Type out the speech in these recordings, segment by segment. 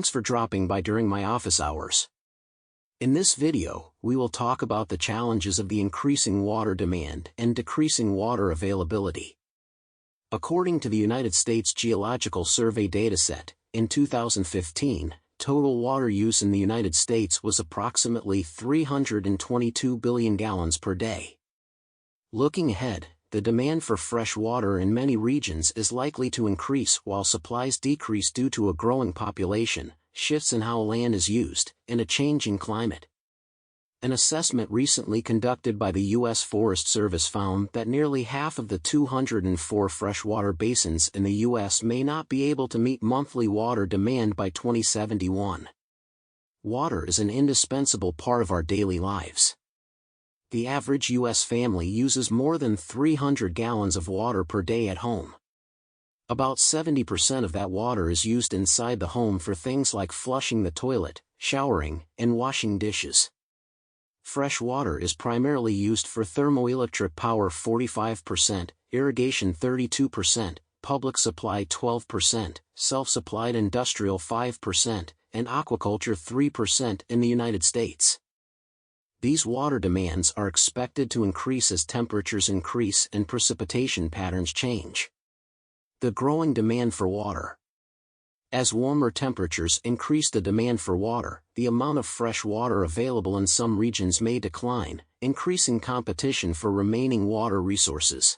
thanks for dropping by during my office hours. In this video, we will talk about the challenges of the increasing water demand and decreasing water availability. According to the United States Geological Survey dataset, in 2015, total water use in the United States was approximately 322 billion gallons per day. Looking ahead, the demand for fresh water in many regions is likely to increase while supplies decrease due to a growing population, shifts in how land is used, and a changing climate. An assessment recently conducted by the U.S. Forest Service found that nearly half of the 204 freshwater basins in the U.S. may not be able to meet monthly water demand by 2071. Water is an indispensable part of our daily lives. The average U.S. family uses more than 300 gallons of water per day at home. About 70% of that water is used inside the home for things like flushing the toilet, showering, and washing dishes. Fresh water is primarily used for thermoelectric power 45%, irrigation 32%, public supply 12%, self-supplied industrial 5%, and aquaculture 3% in the United States. These water demands are expected to increase as temperatures increase and precipitation patterns change. The growing demand for water. As warmer temperatures increase the demand for water, the amount of fresh water available in some regions may decline, increasing competition for remaining water resources.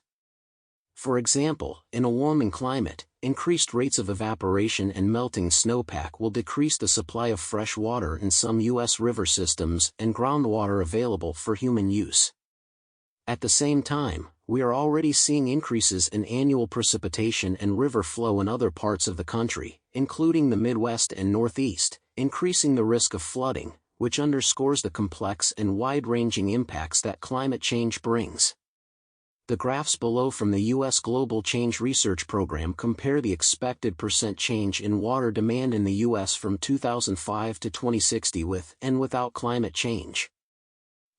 For example, in a warming climate, increased rates of evaporation and melting snowpack will decrease the supply of fresh water in some U.S. river systems and groundwater available for human use. At the same time, we are already seeing increases in annual precipitation and river flow in other parts of the country, including the Midwest and Northeast, increasing the risk of flooding, which underscores the complex and wide-ranging impacts that climate change brings. The graphs below from the U.S. Global Change Research Program compare the expected percent change in water demand in the U.S. from 2005 to 2060 with and without climate change.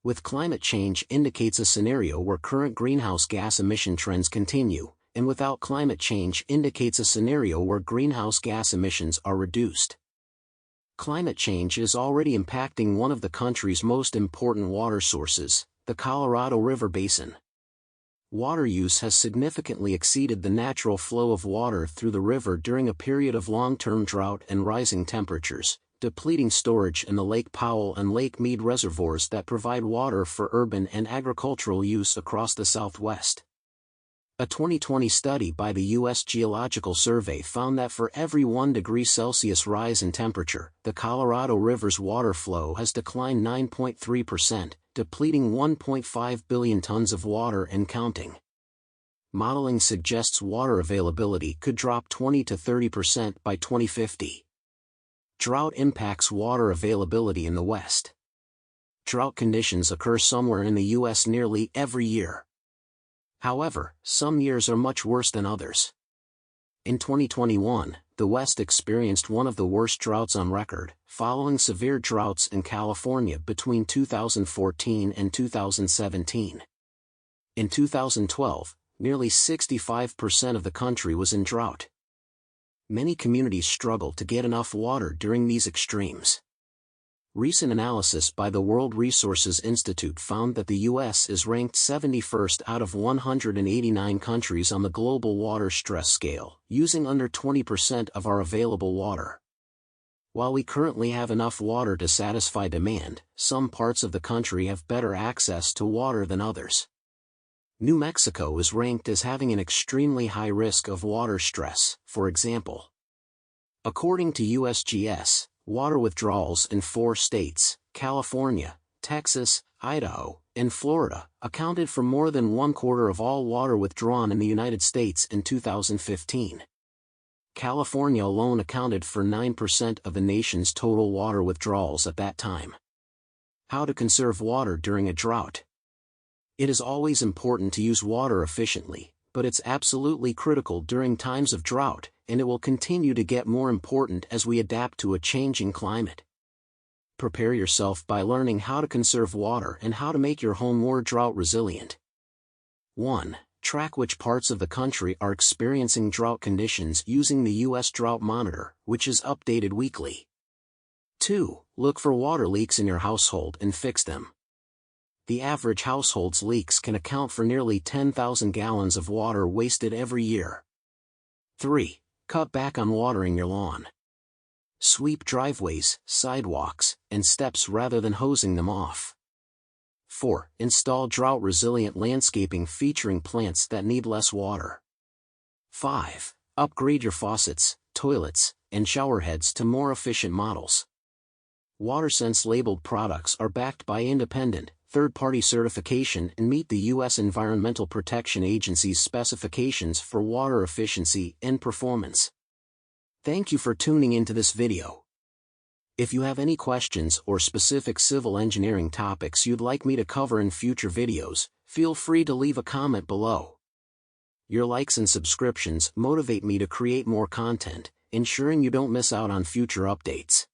With climate change indicates a scenario where current greenhouse gas emission trends continue, and without climate change indicates a scenario where greenhouse gas emissions are reduced. Climate change is already impacting one of the country's most important water sources, the Colorado River Basin. Water use has significantly exceeded the natural flow of water through the river during a period of long-term drought and rising temperatures, depleting storage in the Lake Powell and Lake Mead reservoirs that provide water for urban and agricultural use across the Southwest. A 2020 study by the U.S. Geological Survey found that for every 1 degree Celsius rise in temperature, the Colorado River's water flow has declined 9.3%, depleting 1.5 billion tons of water and counting. Modeling suggests water availability could drop 20 to 30% by 2050. Drought impacts water availability in the West. Drought conditions occur somewhere in the U.S. nearly every year. However, some years are much worse than others. In 2021, the West experienced one of the worst droughts on record, following severe droughts in California between 2014 and 2017. In 2012, nearly 65% of the country was in drought. Many communities struggle to get enough water during these extremes. Recent analysis by the World Resources Institute found that the U.S. is ranked 71st out of 189 countries on the global water stress scale, using under 20% of our available water. While we currently have enough water to satisfy demand, some parts of the country have better access to water than others. New Mexico is ranked as having an extremely high risk of water stress, for example. According to USGS, water withdrawals in 4 states, California, Texas, Idaho, and Florida, accounted for more than 1/4 of all water withdrawn in the United States in 2015. California alone accounted for 9% of the nation's total water withdrawals at that time. How to conserve water during a drought. It is always important to use water efficiently, but it's absolutely critical during times of drought, and it will continue to get more important as we adapt to a changing climate. Prepare yourself by learning how to conserve water and how to make your home more drought resilient. 1. Track which parts of the country are experiencing drought conditions using the U.S. Drought Monitor, which is updated weekly. 2. Look for water leaks in your household and fix them. The average household's leaks can account for nearly 10,000 gallons of water wasted every year. 3. Cut back on watering your lawn. Sweep driveways, sidewalks, and steps rather than hosing them off. 4. Install drought-resilient landscaping featuring plants that need less water. 5. Upgrade your faucets, toilets, and shower heads to more efficient models. WaterSense labeled products are backed by independent, third-party certification and meet the U.S. Environmental Protection Agency's specifications for water efficiency and performance. Thank you for tuning into this video. If you have any questions or specific civil engineering topics you'd like me to cover in future videos, feel free to leave a comment below. Your likes and subscriptions motivate me to create more content, ensuring you don't miss out on future updates.